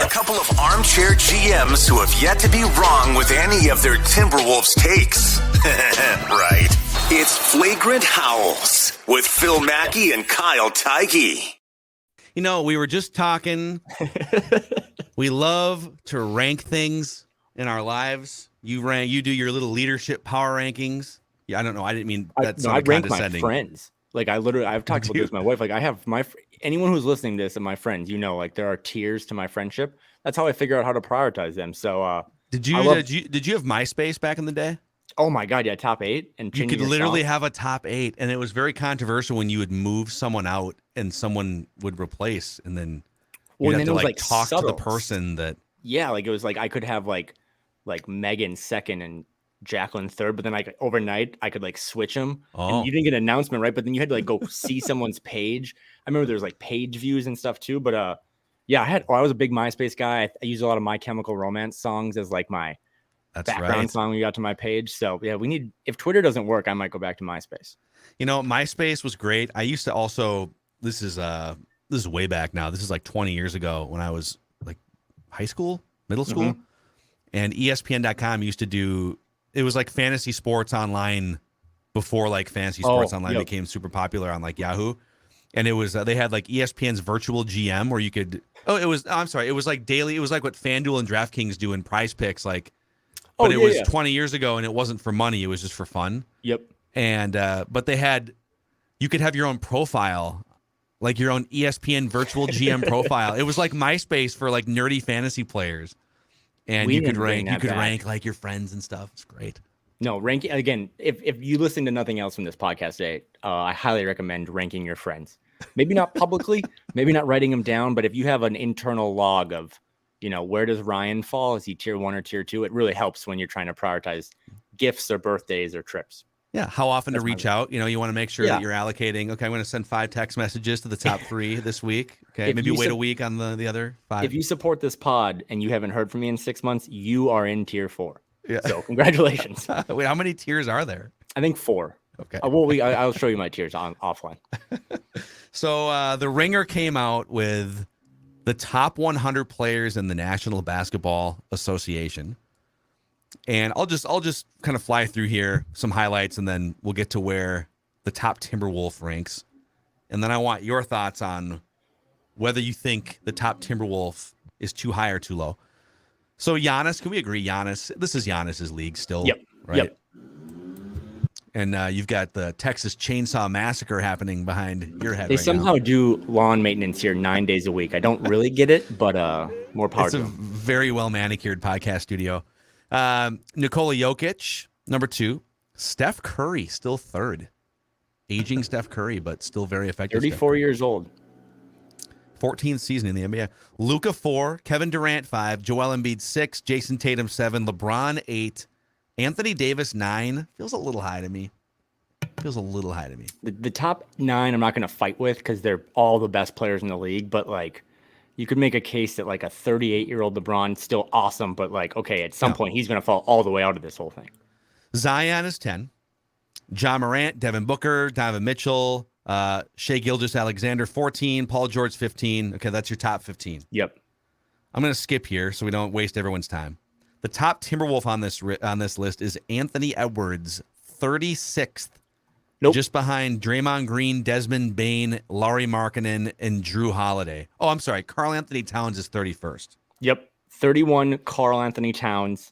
couple of armchair GMs who have yet to be wrong with any of their Timberwolves takes. Right. It's Flagrant Howls with Phil Mackey and Kyle Theige. You know, we were just talking. We love to rank things in our lives. You do your little leadership power rankings. Yeah, I don't know. I didn't mean that. I rank my friends. Like I've talked about this with my wife. Like I have anyone who's listening to this and my friends, like there are tiers to my friendship. That's how I figure out how to prioritize them. So did you have MySpace back in the day? Oh my God, yeah, top 8, and you could literally have a top 8, and it was very controversial when you would move someone out and someone would replace, and then you'd have to like talk subtle to the person that. Yeah, like it was like I could have like Megan second and Jacqueline third, but then overnight I could like switch them. Oh. And you didn't get an announcement, right? But then you had to like go see someone's page. I remember there was like page views and stuff too. But yeah, I was a big MySpace guy. I used a lot of My Chemical Romance songs as like my background song when you got to my page. So yeah, if Twitter doesn't work, I might go back to MySpace. MySpace was great. I used to also, this is way back now. This is like 20 years ago when I was like high school, middle school. Mm-hmm. And ESPN.com used to do, it was like fantasy sports online before like fantasy sports online became super popular on like Yahoo. And it was, they had like ESPN's virtual GM where you could, it was like daily. It was like what FanDuel and DraftKings do in Prize Picks. Like, but it was 20 years ago and it wasn't for money. It was just for fun. Yep. And, but you could have your own profile, like your own ESPN virtual GM profile. It was like MySpace for like nerdy fantasy players. And you could rank like your friends and stuff. It's great. No, ranking again. If you listen to nothing else from this podcast today, I highly recommend ranking your friends. Maybe not publicly, maybe not writing them down, but if you have an internal log of, where does Ryan fall? Is he tier 1 or tier 2? It really helps when you're trying to prioritize gifts or birthdays or trips. Yeah, how often to reach out? You want to make sure that you're allocating. Okay, I'm going to send 5 text messages to the top 3 this week. Okay, maybe wait a week on the other 5. If you support this pod and you haven't heard from me in 6 months, you are in tier 4. Yeah. So congratulations. Wait, how many tiers are there? I think 4. Okay. I'll show you my tiers offline. So the Ringer came out with the top 100 players in the National Basketball Association. And I'll just kind of fly through here some highlights, and then we'll get to where the top Timberwolf ranks. And then I want your thoughts on whether you think the top Timberwolf is too high or too low. So Giannis, can we agree? This is Giannis's league still, yep. Right? Yep. And you've got the Texas Chainsaw Massacre happening behind your head. They somehow do lawn maintenance here 9 days a week. I don't really get it, but more power to them. It's a very well manicured podcast studio. Nikola Jokic, number 2. Steph Curry, still 3rd. Aging Steph Curry, but still very effective. 34 years old. 14th season in the NBA. Luka 4, Kevin Durant 5, Joel Embiid 6, Jason Tatum 7, LeBron 8, Anthony Davis 9. Feels a little high to me. The top 9 I'm not going to fight with because they're all the best players in the league, but like you could make a case that like a 38-year-old LeBron still awesome, but like, okay, at some point he's going to fall all the way out of this whole thing. Zion is 10. John Morant, Devin Booker, Donovan Mitchell, Shai Gilgeous-Alexander 14, Paul George 15. Okay, that's your top 15. Yep. I'm going to skip here so we don't waste everyone's time. The top Timberwolf on this list is Anthony Edwards, 36th. Nope. Just behind Draymond Green, Desmond Bane, Lauri Markkanen, and Drew Holiday. Oh, I'm sorry. Karl-Anthony Towns is 31st. Yep. 31, Karl-Anthony Towns.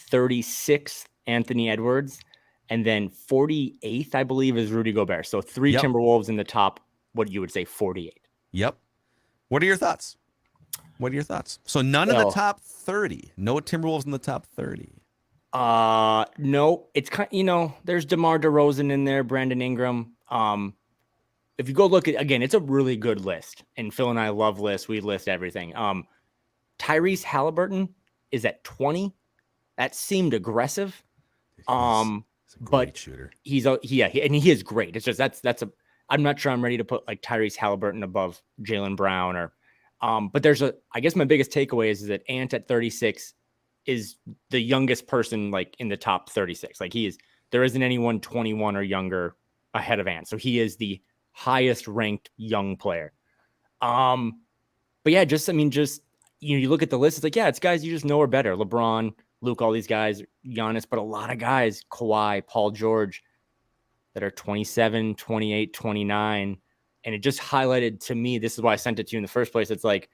36th, Anthony Edwards. And then 48th, I believe, is Rudy Gobert. So 3 Timberwolves in the top, what you would say, 48. Yep. What are your thoughts? So none of the top 30. No Timberwolves in the top 30. No, it's kind there's DeMar DeRozan in there, Brandon Ingram. If you go look at, again, it's a really good list, and Phil and I love lists. We list everything. Tyrese Halliburton is at 20. That seemed aggressive. He's a great shooter. He is great. It's just I'm not sure I'm ready to put like Tyrese Halliburton above Jaylen Brown or, but I guess my biggest takeaway is that Ant at 36 is the youngest person like in the top 36. Like there isn't anyone 21 or younger ahead of Ant. So he is the highest ranked young player. But yeah, you look at the list, it's like, yeah, it's guys you just know are better. LeBron, Luke, all these guys, Giannis, but a lot of guys, Kawhi, Paul George, that are 27, 28, 29. And it just highlighted to me, this is why I sent it to you in the first place. It's like,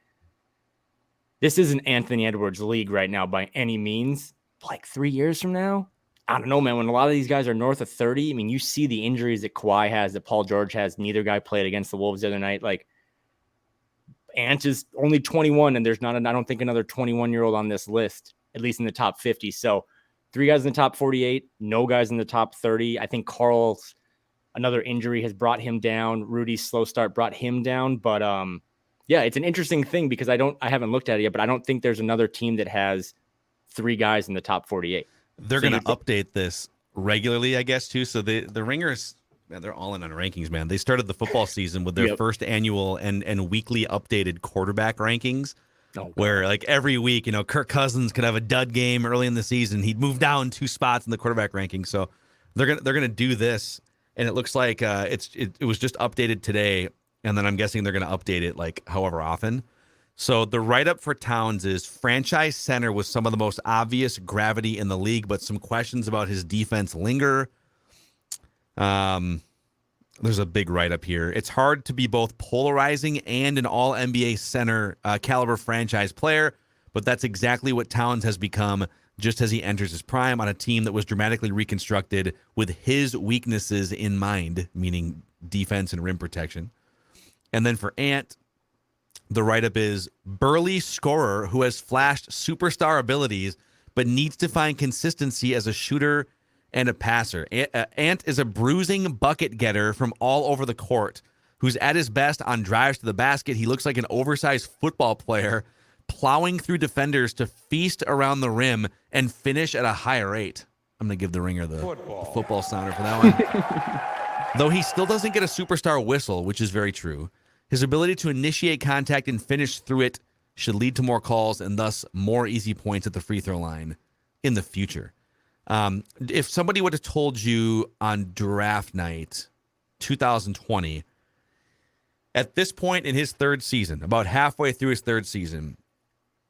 this isn't Anthony Edwards' league right now by any means. Like 3 years from now, I don't know, man. When a lot of these guys are north of 30, I mean, you see the injuries that Kawhi has, that Paul George has. Neither guy played against the Wolves the other night. Like, Ant is only 21, and there's not, I don't think, another 21-year-old on this list, at least in the top 50. So 3 guys in the top 48, no guys in the top 30. I think Carl's another injury has brought him down. Rudy's slow start brought him down. But yeah, it's an interesting thing because I haven't looked at it yet, but I don't think there's another team that has 3 guys in the top 48. They're going to update this regularly, I guess, too. So the Ringers, man, they're all in on rankings, man. They started the football season with their first annual and weekly updated quarterback rankings, where like every week, Kirk Cousins could have a dud game early in the season. He'd move down 2 spots in the quarterback ranking. So they're gonna do this, and it looks like it was just updated today, and then I'm guessing they're gonna update it like however often. So the write-up for Towns is franchise center with some of the most obvious gravity in the league, but some questions about his defense linger. There's a big write-up here. It's hard to be both polarizing and an all-NBA center caliber franchise player, but that's exactly what Towns has become just as he enters his prime on a team that was dramatically reconstructed with his weaknesses in mind, meaning defense and rim protection. And then for Ant, the write-up is burly scorer who has flashed superstar abilities but needs to find consistency as a shooter and a passer. Ant is a bruising bucket getter from all over the court who's at his best on drives to the basket. He looks like an oversized football player plowing through defenders to feast around the rim and finish at a high rate. I'm going to give the Ringer the football sounder for that one. Though he still doesn't get a superstar whistle, which is very true. His ability to initiate contact and finish through it should lead to more calls and thus more easy points at the free throw line in the future. If somebody would have told you on draft night 2020, at this point in his third season, about halfway through his third season,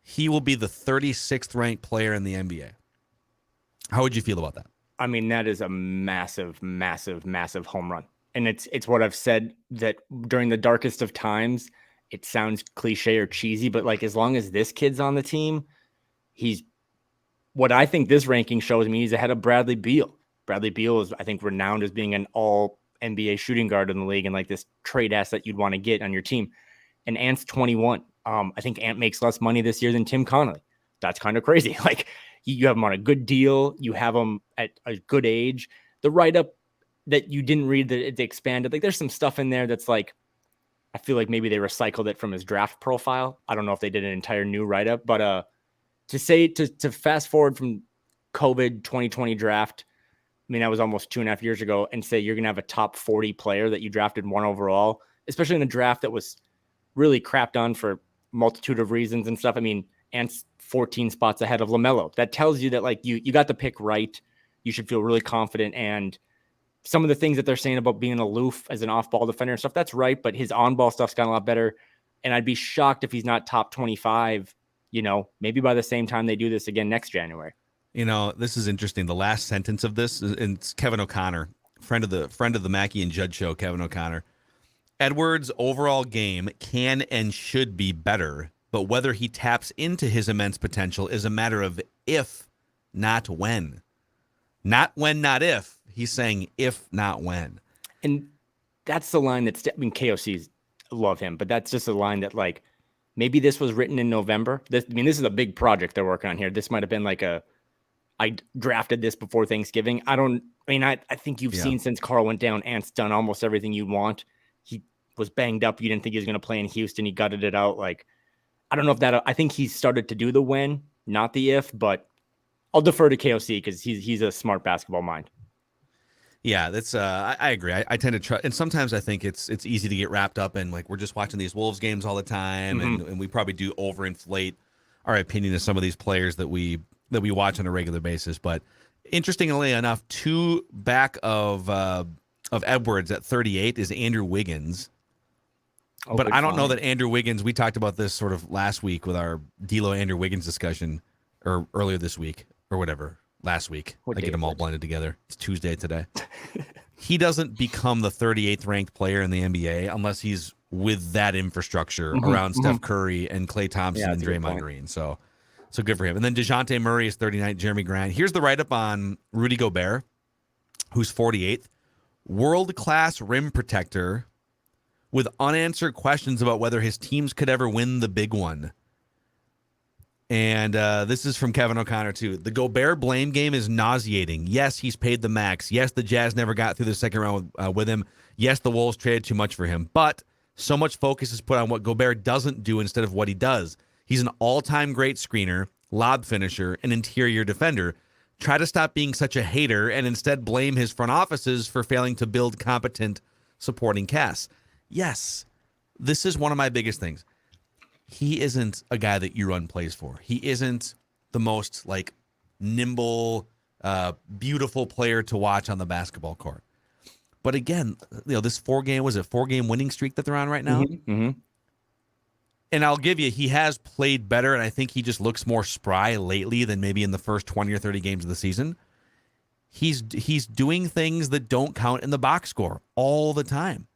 he will be the 36th ranked player in the NBA. How would you feel about that? I mean, that is a massive, massive, massive home run. And it's what I've said, that during the darkest of times, it sounds cliche or cheesy, but like as long as this kid's on the team, he's what I think this ranking shows me, he's ahead of Bradley Beal. Bradley Beal is, I think, renowned as being an all NBA shooting guard in the league and like this trade asset you'd want to get on your team. And Ant's 21. I think Ant makes less money this year than Tim Connolly. That's kind of crazy. Like you have him on a good deal. You have him at a good age. The write-up that you didn't read, that it expanded, like there's some stuff in there that's like, I feel like maybe they recycled it from his draft profile. I don't know if they did an entire new write-up, but to fast forward from COVID 2020 draft, I mean, that was almost 2.5 years ago, and say you're going to have a top 40 player that you drafted 1 overall, especially in a draft that was really crapped on for multitude of reasons and stuff. I mean, Ant's 14 spots ahead of LaMelo. That tells you that like you got the pick right. You should feel really confident. And some of the things that they're saying about being aloof as an off-ball defender and stuff, that's right. But his on-ball stuff's gotten a lot better. And I'd be shocked if he's not top 25, maybe by the same time they do this again next January. This is interesting. The last sentence of this, and it's Kevin O'Connor, friend of the Mackey and Judd show, Kevin O'Connor. Edwards' overall game can and should be better, but whether he taps into his immense potential is a matter of if, not when. Not when, not if. He's saying if, not when. And that's the line KOC's love him, but that's just a line that like, maybe this was written in November. This is a big project they're working on here. This might have been like I drafted this before Thanksgiving. I think you've seen since Karl went down, Ant's done almost everything you want. He was banged up. You didn't think he was going to play in Houston. He gutted it out. Like, I don't know if I think he's started to do the when, not the if, but I'll defer to KOC because he's a smart basketball mind. Yeah, that's I agree. I tend to try, and sometimes I think it's easy to get wrapped up in like we're just watching these Wolves games all the time, and we probably do overinflate our opinion of some of these players that we watch on a regular basis. But interestingly enough, 2 back of Edwards at 38 is Andrew Wiggins. But I don't know that Andrew Wiggins, we talked about this sort of last week with our D'Lo Andrew Wiggins discussion, or earlier this week, or whatever, last week. I get them all blended together. It's Tuesday today. He doesn't become the 38th ranked player in the NBA unless he's with that infrastructure around Steph Curry and Klay Thompson and Draymond Green. So good for him. And then DeJounte Murray is 39th, Jeremy Grant. Here's the write-up on Rudy Gobert, who's 48th. World-class rim protector with unanswered questions about whether his teams could ever win the big one. And this is from Kevin O'Connor, too. The Gobert blame game is nauseating. Yes, he's paid the max. Yes, the Jazz never got through the second round with him. Yes, the Wolves traded too much for him. But so much focus is put on what Gobert doesn't do instead of what he does. He's an all-time great screener, lob finisher, and interior defender. Try to stop being such a hater and instead blame his front offices for failing to build competent supporting casts. Yes, this is one of my biggest things. He isn't a guy that you run plays for. He isn't the most like nimble, beautiful player to watch on the basketball court. But again, this 4-game winning streak that they're on right now. And I'll give you, he has played better, and I think he just looks more spry lately than maybe in the first 20 or 30 games of the season. He's doing things that don't count in the box score all the time.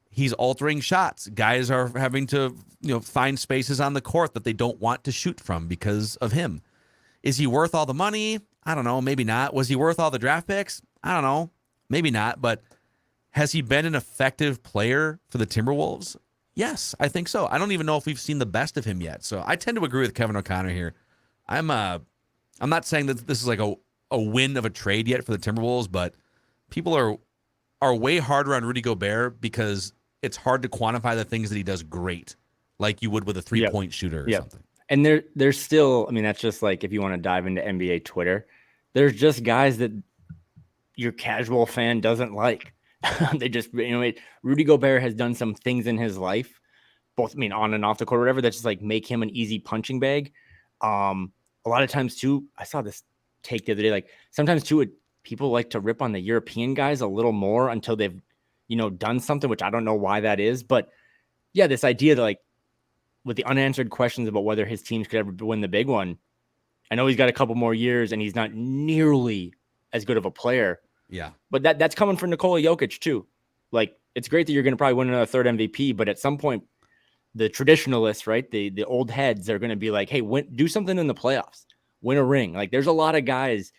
He's altering shots. Guys are having to, find spaces on the court that they don't want to shoot from because of him. Is he worth all the money? I don't know. Maybe not. Was he worth all the draft picks? I don't know. Maybe not. But has he been an effective player for the Timberwolves? Yes, I think so. I don't even know if we've seen the best of him yet. So I tend to agree with Kevin O'Connor here. I'm not saying that this is like a win of a trade yet for the Timberwolves, but people are way harder on Rudy Gobert because it's hard to quantify the things that he does great, like you would with a 3-point shooter or something. And there's still, that's just like if you want to dive into NBA Twitter, there's just guys that your casual fan doesn't like. They just, Rudy Gobert has done some things in his life, both, on and off the court, or whatever, that just like make him an easy punching bag. A lot of times too, I saw this take the other day, like sometimes too, people like to rip on the European guys a little more until they've, done something, which I don't know why that is. But yeah, this idea that like with the unanswered questions about whether his teams could ever win the big one, I know he's got a couple more years and he's not nearly as good of a player. Yeah. But that's coming from Nikola Jokic too. Like, it's great that you're going to probably win another third MVP, but at some point, the traditionalists, right, the old heads are going to be like, hey, do something in the playoffs. Win a ring. Like, there's a lot of guys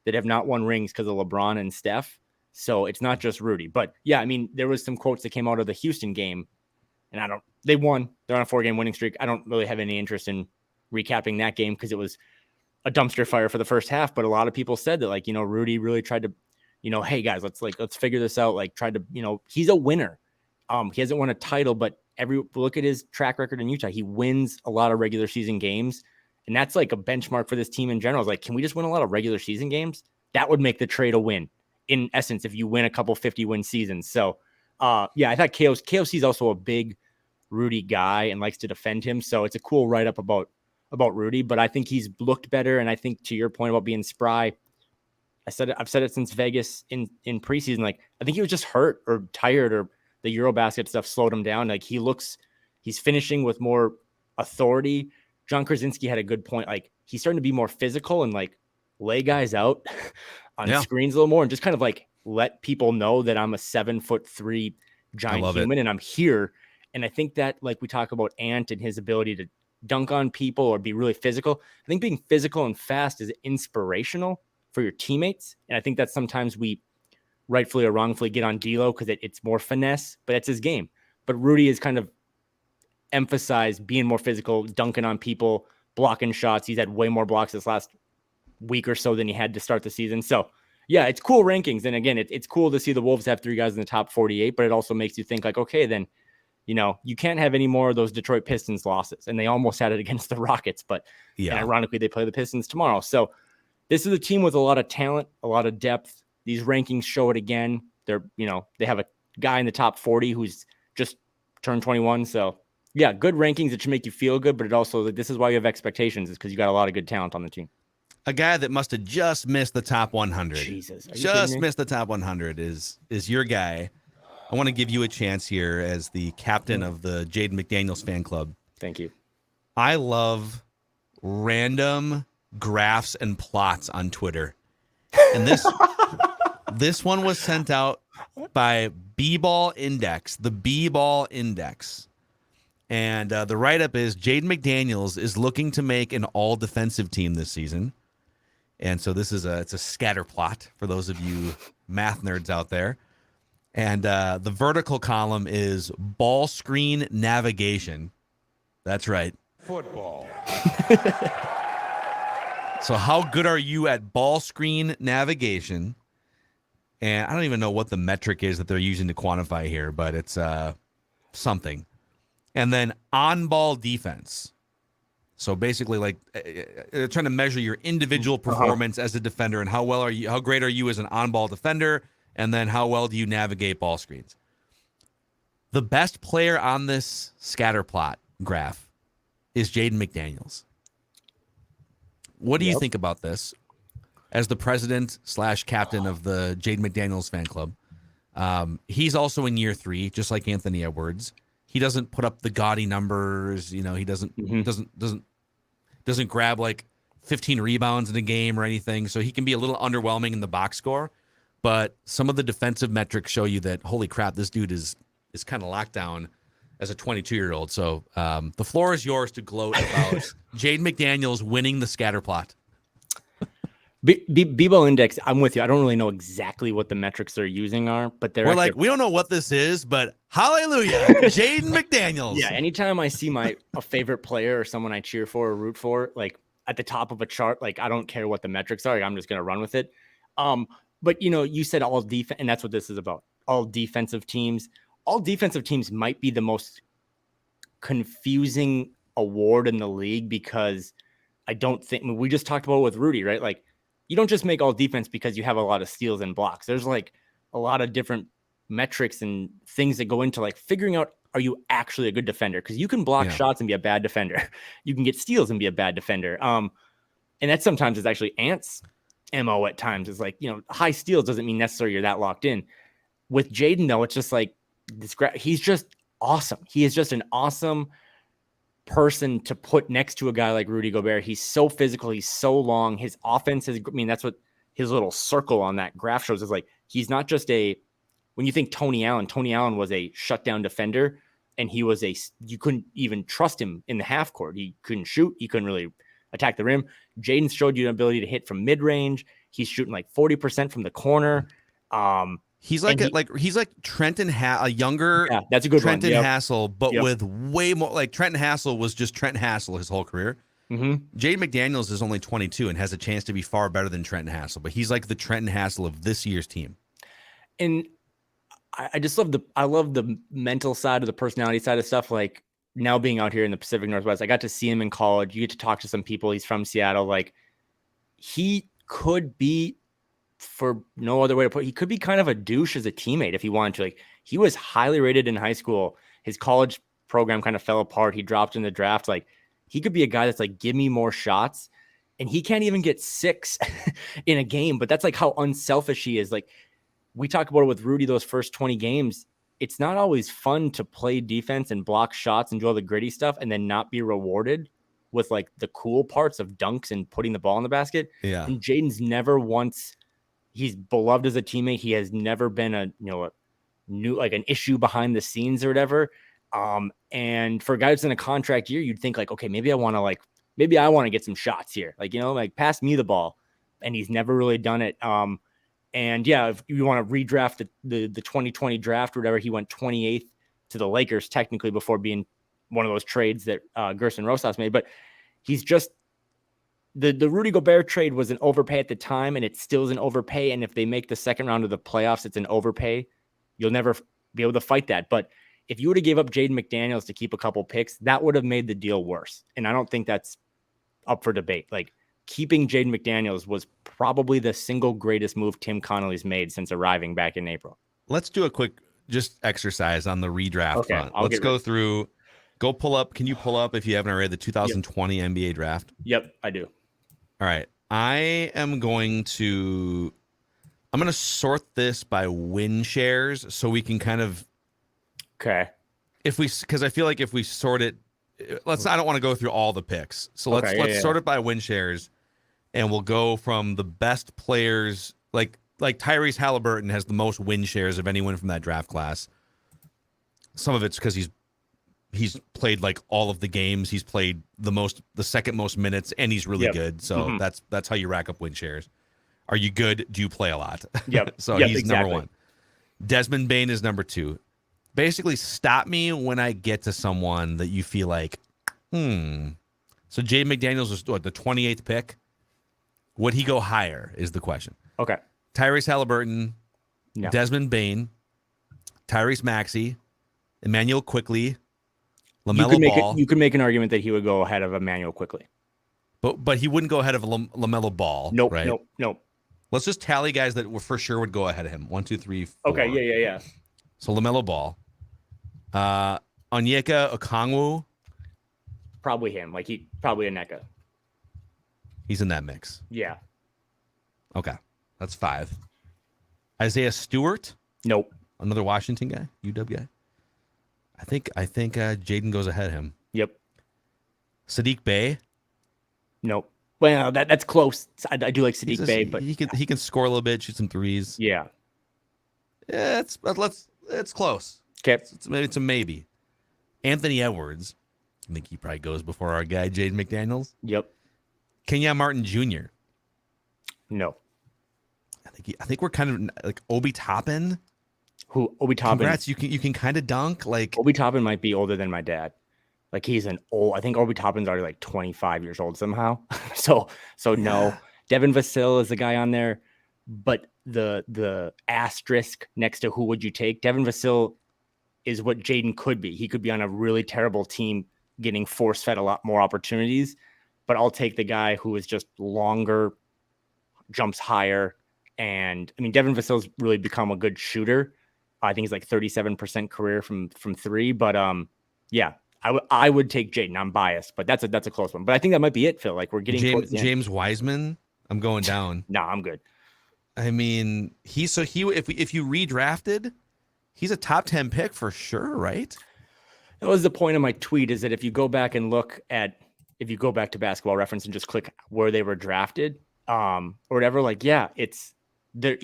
that have not won rings because of LeBron and Steph. So it's not just Rudy. But yeah, there was some quotes that came out of the Houston game, and they won. They're on a 4-game winning streak. I don't really have any interest in recapping that game because it was a dumpster fire for the first half. But a lot of people said that, like, Rudy really tried to, hey guys, let's figure this out. Like, tried to, he's a winner. He hasn't won a title, but look at his track record in Utah. He wins a lot of regular season games. And that's like a benchmark for this team in general. It's like, can we just win a lot of regular season games? That would make the trade a win. In essence, if you win a couple 50-win seasons. So, yeah, I thought KOC is also a big Rudy guy and likes to defend him. So it's a cool write-up about Rudy. But I think he's looked better. And I think to your point about being spry, I've said it since Vegas in preseason. Like, I think he was just hurt or tired, or the Eurobasket stuff slowed him down. Like, he's finishing with more authority. John Krasinski had a good point. Like, he's starting to be more physical and like lay guys out on screens a little more and just kind of like let people know that I'm a 7'3" giant human and I'm here. And I think that, like we talk about Ant and his ability to dunk on people or be really physical, I think being physical and fast is inspirational for your teammates. And I think that sometimes we rightfully or wrongfully get on D'Lo because it's more finesse, but that's his game. But Rudy is kind of emphasized being more physical, dunking on people, blocking shots. He's had way more blocks this last week or so than he had to start the season. So yeah, it's cool rankings. And again, it's cool to see the Wolves have 3 guys in the top 48, but it also makes you think like, okay, then, you can't have any more of those Detroit Pistons losses. And they almost had it against the Rockets, but ironically they play the Pistons tomorrow. So this is a team with a lot of talent, a lot of depth. These rankings show it again. They're, they have a guy in the top 40 who's just turned 21. So yeah, good rankings that should make you feel good, but it also, like, this is why you have expectations, is because you got a lot of good talent on the team. A guy that must have just missed the top 100. Jesus. Just missed the top 100 is your guy. I want to give you a chance here as the captain of the Jaden McDaniels fan club. Thank you. I love random graphs and plots on Twitter. And this one was sent out by B-Ball Index, the B-Ball Index. And the write-up is Jaden McDaniels is looking to make an all-defensive team this season. And so it's a scatter plot for those of you math nerds out there. And the vertical column is ball screen navigation. That's right. Football. So how good are you at ball screen navigation? And I don't even know what the metric is that they're using to quantify here, but it's something. And then on-ball defense. So basically, like they're trying to measure your individual performance as a defender and how great are you as an on-ball defender, and then how well do you navigate ball screens. The best player on this scatter plot graph is Jaden McDaniels. What do you think about this as the president / captain of the Jaden McDaniels fan club? He's also in year 3, just like Anthony Edwards. He doesn't put up the gaudy numbers. You know, he doesn't grab like 15 rebounds in a game or anything. So he can be a little underwhelming in the box score. But some of the defensive metrics show you that, holy crap, this dude is kind of locked down as a 22-year-old. So the floor is yours to gloat about Jaden McDaniels winning the scatter plot. B-Ball Index, I'm with you. I don't really know exactly what the metrics they're using are, but they're we don't know what this is, but hallelujah, Jaden McDaniels. Yeah, anytime I see a favorite player or someone I cheer for or root for, like at the top of a chart, like I don't care what the metrics are. Like, I'm just going to run with it. But you said all defense, and that's what this is about. All defensive teams. All defensive teams might be the most confusing award in the league because I don't think we just talked about it with Rudy, right? Like, you don't just make all defense because you have a lot of steals and blocks. There's like a lot of different metrics and things that go into like figuring out, are you actually a good defender? Because you can block shots and be a bad defender. You can get steals and be a bad defender. And that sometimes is actually Ant's MO at times. It's like, high steals doesn't mean necessarily you're that locked in. With Jaden, though, it's just like he's just awesome. He is just an awesome person to put next to a guy like Rudy Gobert. He's so physical. He's so long. His offense is, that's what his little circle on that graph shows is like, he's not just when you think Tony Allen was a shutdown defender and you couldn't even trust him in the half court. He couldn't shoot. He couldn't really attack the rim. Jaden showed you an ability to hit from mid range. He's shooting like 40% from the corner. He's like he's like Trenton, a younger that's a good Trenton one. Hassel, but with way more. Like Trenton Hassel was just Trenton Hassel his whole career. Mm-hmm. Jaden McDaniels is only 22 and has a chance to be far better than Trenton Hassel, but he's like the Trenton Hassel of this year's team. And I just love the mental side of the personality side of stuff. Like now being out here in the Pacific Northwest, I got to see him in college. You get to talk to some people. He's from Seattle. Like he could be, for no other way to put it, he could be kind of a douche as a teammate if he wanted to. Like he was highly rated in high school. His college program kind of fell apart. He dropped in the draft. Like he could be a guy that's like, give me more shots. And he can't even get 6 in a game, but that's like how unselfish he is. Like we talk about it with Rudy, those first 20 games, it's not always fun to play defense and block shots and do all the gritty stuff and then not be rewarded with like the cool parts of dunks and putting the ball in the basket. Yeah. And Jaden's never once, he's beloved as a teammate. He has never been an issue behind the scenes or whatever. And for a guy that's in a contract year, you'd think like, okay, maybe I want to get some shots here. Like, pass me the ball. And he's never really done it. And yeah, if you want to redraft the 2020 draft or whatever, he went 28th to the Lakers technically before being one of those trades that Gerson Rosas made. But he's just, the Rudy Gobert trade was an overpay at the time, and it still is an overpay. And if they make the second round of the playoffs, it's an overpay. You'll never be able to fight that. But if you would have gave up Jaden McDaniels to keep a couple picks, that would have made the deal worse. And I don't think that's up for debate. Like keeping Jaden McDaniels was probably the single greatest move Tim Connolly's made since arriving back in April. Let's do a quick just exercise on the redraft front. Let's go through. Go pull up. Can you pull up, if you haven't already, the 2020 NBA draft? Yep, I do. All right. I am going to I'm going to sort this by win shares so we can kind of. Okay. Because I feel like if we sort it, I don't want to go through all the picks. So let's sort it by win shares, and we'll go from the best players. Like Tyrese Halliburton has the most win shares of anyone from that draft class. Some of it's because he's played like all of the games. He's played the second most minutes, and he's really good. So that's how you rack up win shares. Are you good? Do you play a lot? Yep. So he's number one. Desmond Bane is number two. Basically, stop me when I get to someone that you feel like, So Jaden McDaniels was the 28th pick. Would he go higher is the question. Okay. Tyrese Halliburton, No. Desmond Bane, Tyrese Maxey, Emmanuel Quickley, LaMelo Ball. You could make an argument that he would go ahead of Emmanuel Quickley. But he wouldn't go ahead of LaMelo Ball. Nope, right? Nope. Let's just tally guys that were for sure would go ahead of him. 1, 2, 3, 4. Okay, yeah. So LaMelo Ball. Onyeka Okongwu. Probably him. Probably Onyeka. He's in that mix. Yeah. Okay. That's 5. Isaiah Stewart. Nope. Another Washington guy, UW guy. I think Jaden goes ahead of him. Yep. Sadiq Bey. Nope. Well, that's close. I do like Sadiq Bey, but he can score a little bit, shoot some threes. Yeah. Yeah, it's close. Okay. It's a maybe. Anthony Edwards. I think he probably goes before our guy Jaden McDaniels. Yep. Kenyon Martin Jr. No. I think we're kind of like Obi Toppin. Who Obi Toppin? Congrats, you can kind of dunk. Like Obi Toppin might be older than my dad. Like he's I think Obi Toppin's already like 25 years old somehow. so no. Devin Vassell is the guy on there, but the asterisk next to who would you take? Devin Vassell is what Jaden could be. He could be on a really terrible team getting force-fed a lot more opportunities, but I'll take the guy who is just longer, jumps higher. And I mean, Devin Vassell's really become a good shooter. I think he's like 37% career from 3, but yeah, I would take Jaden. I'm biased, but that's a close one. But I think that might be it, Phil. Like we're getting James Wiseman. I'm going down. No, I'm good. I mean, if you redrafted, he's a top 10 pick for sure, right? That was the point of my tweet, is that if you go back to Basketball Reference and just click where they were drafted, or whatever, like, yeah, it's there.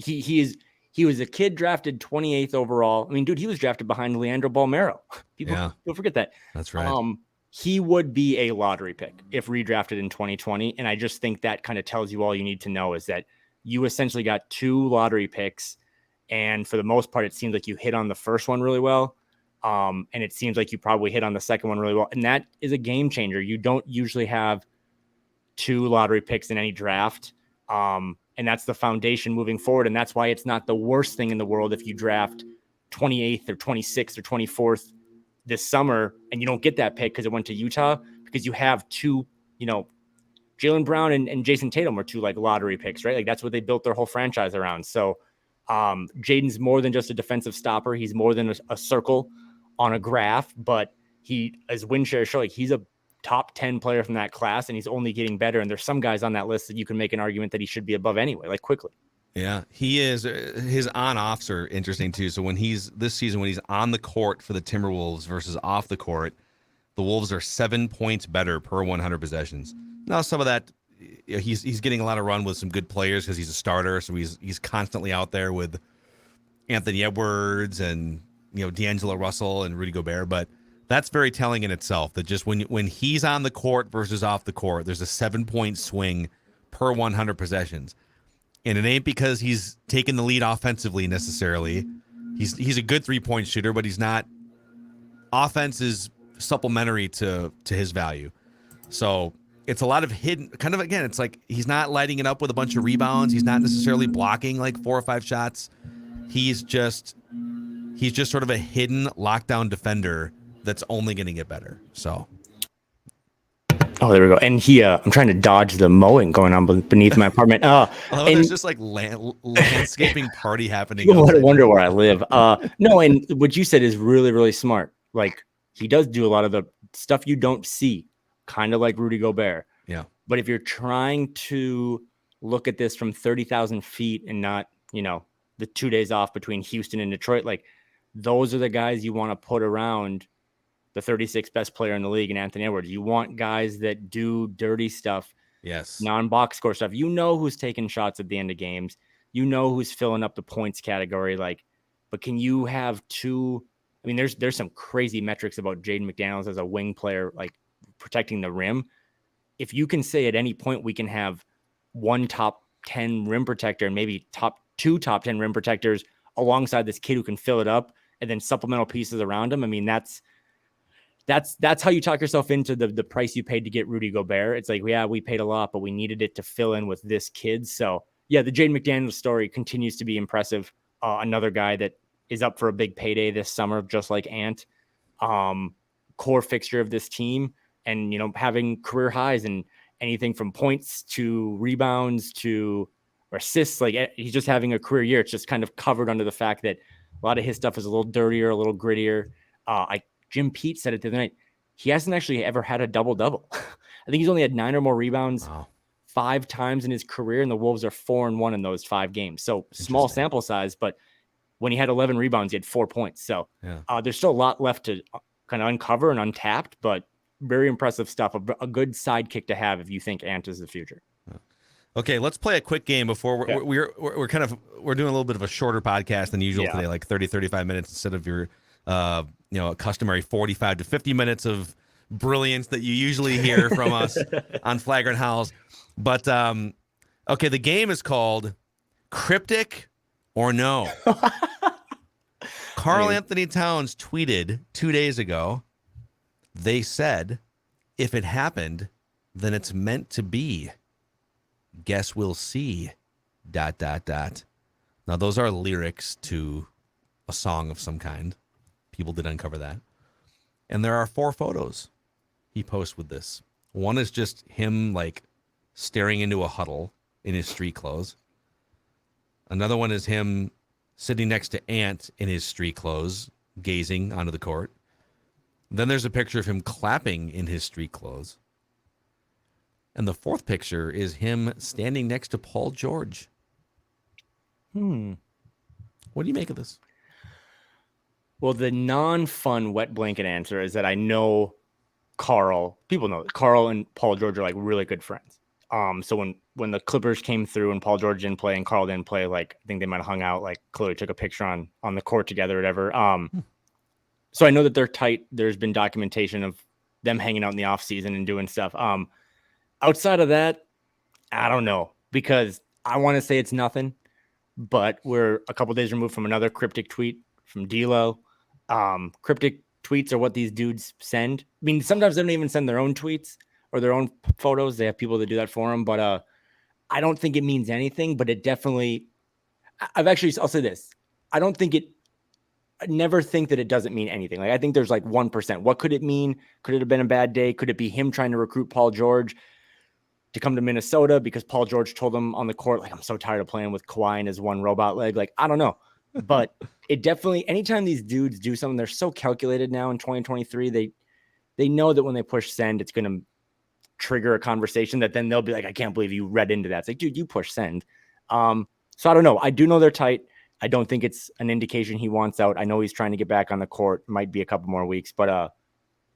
He was a kid drafted 28th overall. I mean, dude, he was drafted behind Leandro Balmero. People forget that. That's right. He would be a lottery pick if redrafted in 2020. And I just think that kind of tells you all you need to know, is that you essentially got 2 lottery picks. And for the most part, it seems like you hit on the first one really well. And it seems like you probably hit on the second one really well. And that is a game changer. You don't usually have 2 lottery picks in any draft. And that's the foundation moving forward. And that's why it's not the worst thing in the world if you draft 28th or 26th or 24th this summer and you don't get that pick because it went to Utah, because you have 2, Jaylen Brown and Jason Tatum were 2 like lottery picks, right? Like that's what they built their whole franchise around. So Jaden's more than just a defensive stopper. He's more than a circle on a graph, but as win share show, like he's a top 10 player from that class, and he's only getting better. And there's some guys on that list that you can make an argument that he should be above anyway, like quickly. Yeah, he is. His on-offs are interesting too. So this season, when he's on the court for the Timberwolves versus off the court, the Wolves are 7 points better per 100 possessions. Now, some of that, he's getting a lot of run with some good players because he's a starter. So he's constantly out there with Anthony Edwards and D'Angelo Russell and Rudy Gobert. But that's very telling in itself, that just when he's on the court versus off the court, there's a 7-point swing per 100 possessions. And it ain't because he's taking the lead offensively necessarily. He's a good 3-point shooter, but he's not. Offense is supplementary to his value. So it's a lot of hidden, kind of, again, it's like he's not lighting it up with a bunch of rebounds. He's not necessarily blocking like 4 or 5 shots. He's just sort of a hidden lockdown defender that's only going to get better. So. Oh, there we go. And I'm trying to dodge the mowing going on beneath my apartment. There's just like landscaping party happening. You wonder where I live. No, and what you said is really, really smart. Like he does do a lot of the stuff you don't see, kind of like Rudy Gobert. Yeah. But if you're trying to look at this from 30,000 feet and not the 2 days off between Houston and Detroit. Like, those are the guys you want to put around the 36th best player in the league, and Anthony Edwards. You want guys that do dirty stuff, Yes. non-box score stuff. Who's taking shots at the end of games. Who's filling up the points category. Like, but can you have two? I mean, there's some crazy metrics about Jaden McDaniels as a wing player, like protecting the rim. If you can say at any point we can have one top 10 rim protector and maybe two top 10 rim protectors alongside this kid who can fill it up, and then supplemental pieces around him. I mean, that's how you talk yourself into the price you paid to get Rudy Gobert. It's like, yeah, we paid a lot, but we needed it to fill in with this kid. So yeah, the Jaden McDaniels story continues to be impressive. Another guy that is up for a big payday this summer, just like Ant, core fixture of this team, and having career highs and anything from points to rebounds to assists. Like, he's just having a career year. It's just kind of covered under the fact that a lot of his stuff is a little dirtier, a little grittier. Jim Pete said it the other night. He hasn't actually ever had a double-double. I think he's only had 9 or more rebounds 5 times in his career, and the Wolves are 4-1 in those 5 games. So small sample size, but when he had 11 rebounds, he had 4 points. So there's still a lot left to kind of uncover and untapped, but very impressive stuff. A good sidekick to have if you think Ant is the future. Okay, let's play a quick game before we're doing a little bit of a shorter podcast than usual today, like 35 minutes instead of your customary 45 to 50 minutes of brilliance that you usually hear from us on Flagrant Howls. But okay, the game is called Cryptic or No. Karl-Anthony Towns tweeted 2 days ago. They said, if it happened, then it's meant to be. Guess we'll see. ... Now, those are lyrics to a song of some kind. People did uncover that. And there are 4 photos he posts with this. One is just him, like, staring into a huddle in his street clothes. Another one is him sitting next to Ant in his street clothes, gazing onto the court. Then there's a picture of him clapping in his street clothes. And the 4th picture is him standing next to Paul George. What do you make of this? Well, the non-fun wet blanket answer is that I know Karl. People know that Karl and Paul George are like really good friends. So when the Clippers came through and Paul George didn't play and Karl didn't play, like, I think they might have hung out, like clearly took a picture on the court together or whatever. So I know that they're tight. There's been documentation of them hanging out in the off season and doing stuff. Outside of that, I don't know, because I want to say it's nothing, but we're a couple days removed from another cryptic tweet from D'Lo. Cryptic tweets are what these dudes send. I mean, sometimes they don't even send their own tweets or their own photos. They have people that do that for them, but I don't think it means anything, but it definitely, I'll say this. I never think that it doesn't mean anything. Like, I think there's like 1%. What could it mean? Could it have been a bad day? Could it be him trying to recruit Paul George to come to Minnesota because Paul George told him on the court, like, I'm so tired of playing with Kawhi and his one robot leg? Like, I don't know. But it definitely, anytime these dudes do something, they're so calculated now in 2023. They know that when they push send, it's going to trigger a conversation that then they'll be like, I can't believe you read into that. It's like, dude, you push send. So I don't know. I do know they're tight. I don't think it's an indication he wants out. I know he's trying to get back on the court. Might be a couple more weeks, but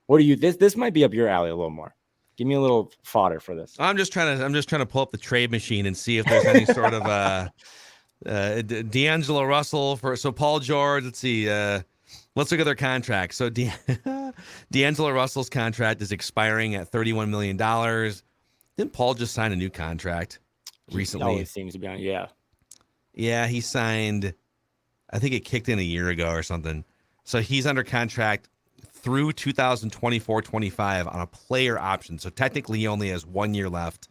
what do you, this might be up your alley a little more. Give me a little fodder for this. I'm just trying to pull up the trade machine and see if there's any sort of D'Angelo Russell so Paul George. Let's see. Let's look at their contract. So D'Angelo Russell's contract is expiring at $31 million. Didn't Paul just sign a new contract recently? He always seems to be on. Yeah. Yeah, he signed. I think it kicked in a year ago or something. So he's under contract through 2024-25 on a player option. So technically he only has 1 year left,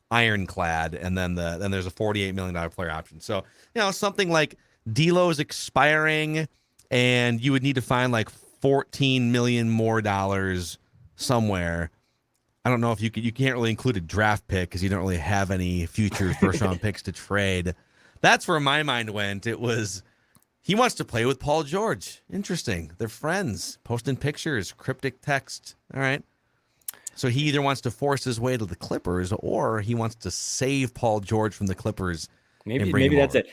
ironclad, and then there's a $48 million player option. So, something like D'Lo is expiring and you would need to find like $14 million more dollars somewhere. I don't know if you can't really include a draft pick because you don't really have any future first round picks to trade. That's where my mind went. It was, he wants to play with Paul George. Interesting. They're friends, posting pictures, cryptic text. All right. So he either wants to force his way to the Clippers or he wants to save Paul George from the Clippers. Maybe that's it.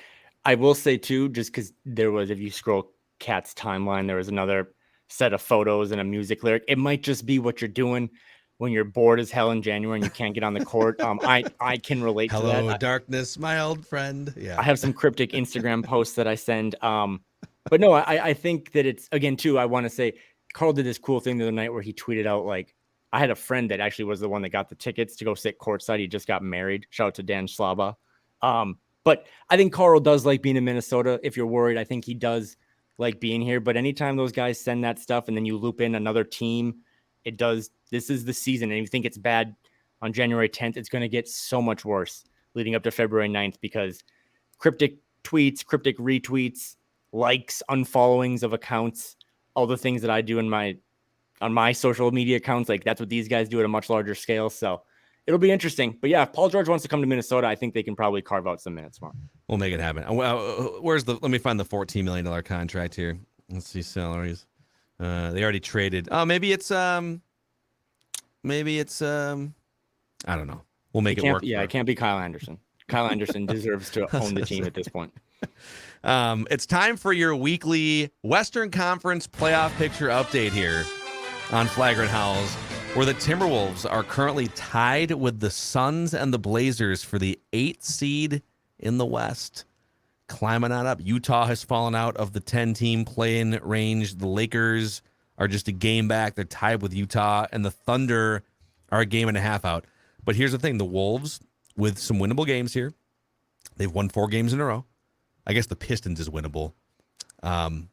I will say too, just because there was, if you scroll Cat's timeline, there was another set of photos and a music lyric. It might just be what you're doing when you're bored as hell in January and you can't get on the court. I can relate to that. Hello, darkness, my old friend. Yeah. I have some cryptic Instagram posts that I send. But no, I think that it's, again, too, I want to say Karl did this cool thing the other night where he tweeted out, like, I had a friend that actually was the one that got the tickets to go sit courtside. He just got married. Shout out to Dan Schlaba. But I think Karl does like being in Minnesota. If you're worried, I think he does like being here. But anytime those guys send that stuff and then you loop in another team, it does. This is the season. And if you think it's bad on January 10th, it's going to get so much worse leading up to February 9th because cryptic tweets, cryptic retweets, likes, unfollowings of accounts, all the things that I do on my social media accounts, like that's what these guys do at a much larger scale. So it'll be interesting. But yeah, if Paul George wants to come to Minnesota, I think they can probably carve out some minutes for him. We'll make it happen. Let me find the $14 million contract here. Let's see salaries. They already traded. Oh, maybe it's I don't know. We'll make it work. Yeah, it can't be Kyle Anderson. Kyle Anderson deserves to own the team at this point. It's time for your weekly Western Conference playoff picture update here on Flagrant Howls, where the Timberwolves are currently tied with the Suns and the Blazers for the 8th seed in the West. Climbing on up. Utah has fallen out of the 10-team play-in range. The Lakers are just a game back. They're tied with Utah, and the Thunder are a game and a half out. But here's the thing. The Wolves, with some winnable games here, they've won 4 games in a row. I guess the Pistons is winnable. The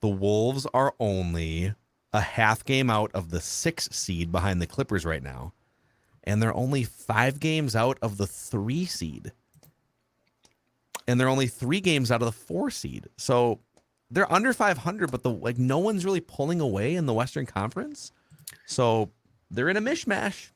Wolves are only a half game out of the 6th seed behind the Clippers right now. And they're only 5 games out of the 3 seed. And they're only 3 games out of the 4 seed. So they're under 500, but no one's really pulling away in the Western Conference. So they're in a mishmash.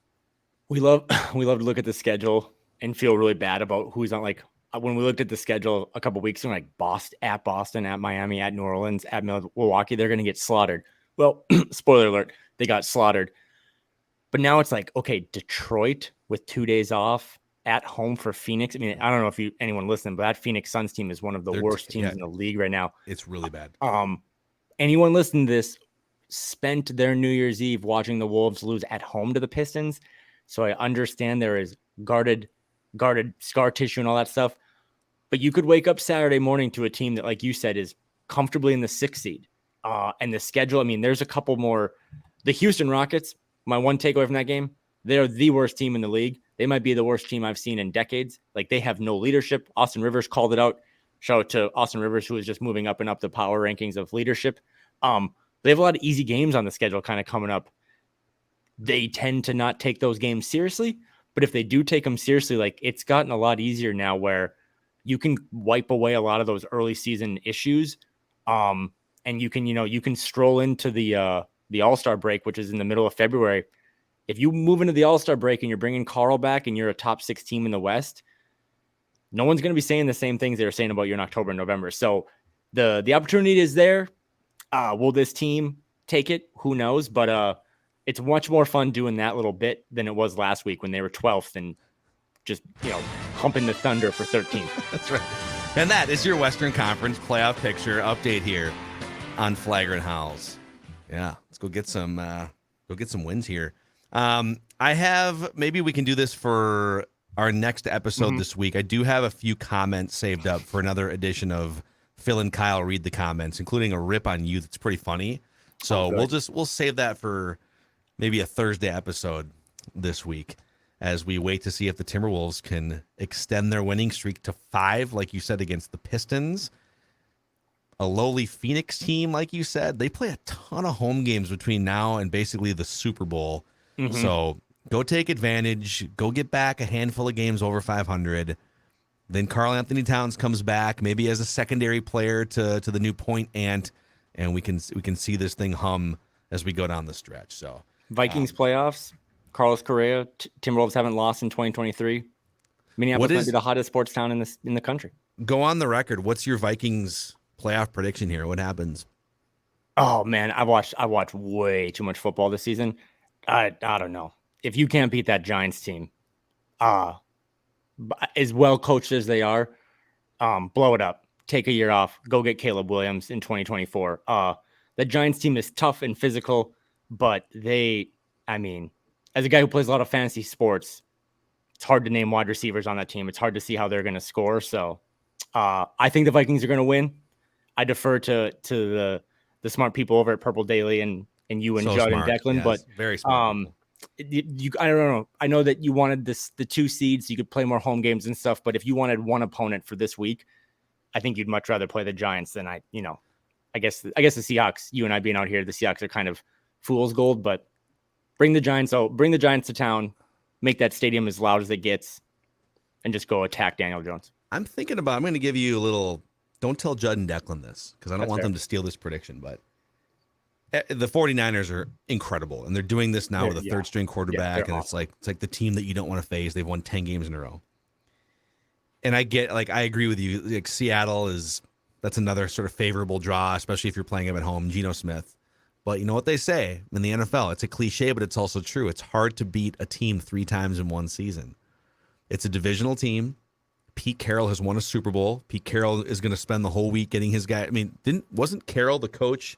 We love to look at the schedule and feel really bad about who's on. Like when we looked at the schedule a couple weeks ago, like Boston, at Miami, at New Orleans, at Milwaukee, they're going to get slaughtered. Well, spoiler alert, they got slaughtered. But now it's like, okay, Detroit with 2 days off at home for Phoenix. I mean, I don't know if anyone listening, but that Phoenix Suns team is one of the worst teams in the league right now. It's really bad. Anyone listening to this spent their New Year's Eve watching the Wolves lose at home to the Pistons. So I understand there is guarded scar tissue and all that stuff. But you could wake up Saturday morning to a team that, like you said, is comfortably in the 6th seed. And the schedule, I mean, there's a couple more. The Houston Rockets, my one takeaway from that game, they're the worst team in the league. They might be the worst team I've seen in decades. Like, they have no leadership. Austin Rivers called it out. Shout out to Austin Rivers, who is just moving up and up the power rankings of leadership. They have a lot of easy games on the schedule kind of coming up. They tend to not take those games seriously, but if they do take them seriously, like, it's gotten a lot easier now where you can wipe away a lot of those early season issues. And you can stroll into the All-Star break, which is in the middle of February. If you move into the All-Star break and you're bringing Karl back and you're a top 6 team in the West, no one's going to be saying the same things they were saying about you in October and November. So the opportunity is there. Will this team take it? Who knows? But it's much more fun doing that little bit than it was last week when they were 12th and just, humping the Thunder for 13th. That's right. And that is your Western Conference playoff picture update here on Flagrant Howls. Yeah, let's go get some wins here. Maybe we can do this for our next episode this week. I do have a few comments saved up for another edition of Phil and Kyle Read the Comments, including a rip on you that's pretty funny. So we'll save that for maybe a Thursday episode this week as we wait to see if the Timberwolves can extend their winning streak to 5, like you said, against the Pistons. A lowly Phoenix team, like you said, they play a ton of home games between now and basically the Super Bowl. So go take advantage. Go get back a handful of games over 500. Then Karl-Anthony Towns comes back, maybe as a secondary player to the new point ant, and we can see this thing hum as we go down the stretch. So Vikings playoffs, Carlos Correa, Timberwolves haven't lost in 2023. Minneapolis might be the hottest sports town in the country. Go on the record. What's your Vikings playoff prediction here? What happens? Oh man, I watched way too much football this season. I don't know. If you can't beat that Giants team, as well coached as they are, blow it up, take a year off, go get Caleb Williams in 2024. The Giants team is tough and physical, but as a guy who plays a lot of fantasy sports, it's hard to name wide receivers on that team. It's hard to see how they're going to score. So I think the Vikings are going to win. I defer to the smart people over at Purple Daily and you and So Judd smart, and Declan, yes, but very smart. I don't know. I know that you wanted the 2 seeds, so you could play more home games and stuff. But if you wanted one opponent for this week, I think you'd much rather play the Giants than I guess the Seahawks. You and I being out here, the Seahawks are kind of fool's gold. But bring the Giants to town, make that stadium as loud as it gets, and just go attack Daniel Jones. I'm going to give you a little. Don't tell Judd and Declan this because I don't want them to steal this prediction, but the 49ers are incredible, and they're doing this now with a third-string quarterback, and awesome. It's like the team that you don't want to face. They've won 10 games in a row. And I agree with you. Like Seattle that's another sort of favorable draw, especially if you're playing them at home, Geno Smith. But you know what they say in the NFL? It's a cliche, but it's also true. It's hard to beat a team 3 times in one season. It's a divisional team. Pete Carroll has won a Super Bowl. Pete Carroll is going to spend the whole week getting his guy. I mean, wasn't Carroll the coach?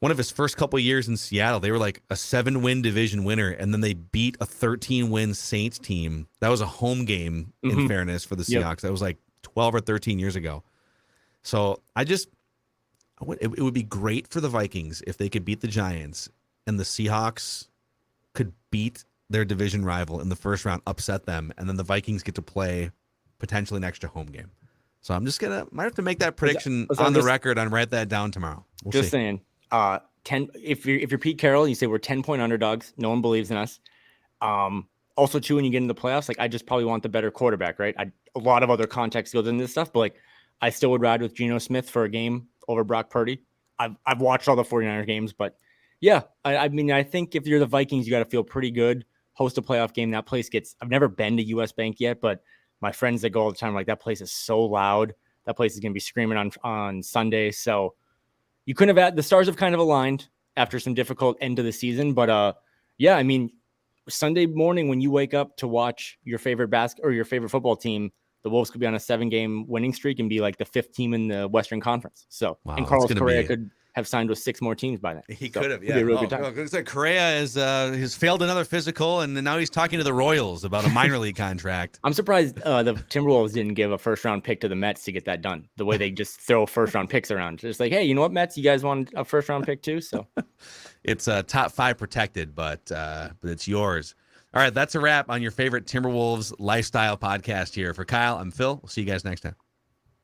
One of his first couple of years in Seattle, they were like a 7-win division winner, and then they beat a 13-win Saints team. That was a home game, in fairness, for the Seahawks. Yep. That was like 12 or 13 years ago. So it would be great for the Vikings if they could beat the Giants and the Seahawks could beat their division rival in the first round, upset them, and then the Vikings get to play potentially an extra home game. So I'm just might have to make that prediction on the record and write that down tomorrow. We'll see. Saying. 10. If you're Pete Carroll, and you say we're 10-point underdogs. No one believes in us. Also, too, when you get into the playoffs, I just probably want the better quarterback, right? A lot of other context goes into this stuff, but I still would ride with Geno Smith for a game over Brock Purdy. I've watched all the 49er games, but yeah, I think if you're the Vikings, you got to feel pretty good. Host a playoff game. That place I've never been to US Bank yet, but my friends that go all the time, that place is so loud. That place is going to be screaming on Sunday. So you couldn't have the stars have kind of aligned after some difficult end of the season, but Sunday morning when you wake up to watch your favorite your favorite football team, the Wolves could be on a 7-game winning streak and be like the 5th team in the Western Conference. So, wow, and Carlos Correa could have signed with 6 more teams by then. He could have, yeah. Good time. Correa has failed another physical, and now he's talking to the Royals about a minor league contract. I'm surprised the Timberwolves didn't give a first-round pick to the Mets to get that done. The way they just throw first-round picks around, just like, hey, you know what, Mets, you guys want a first-round pick too? So it's top 5 protected, but it's yours. All right, that's a wrap on your favorite Timberwolves lifestyle podcast here. For Kyle, I'm Phil. We'll see you guys next time.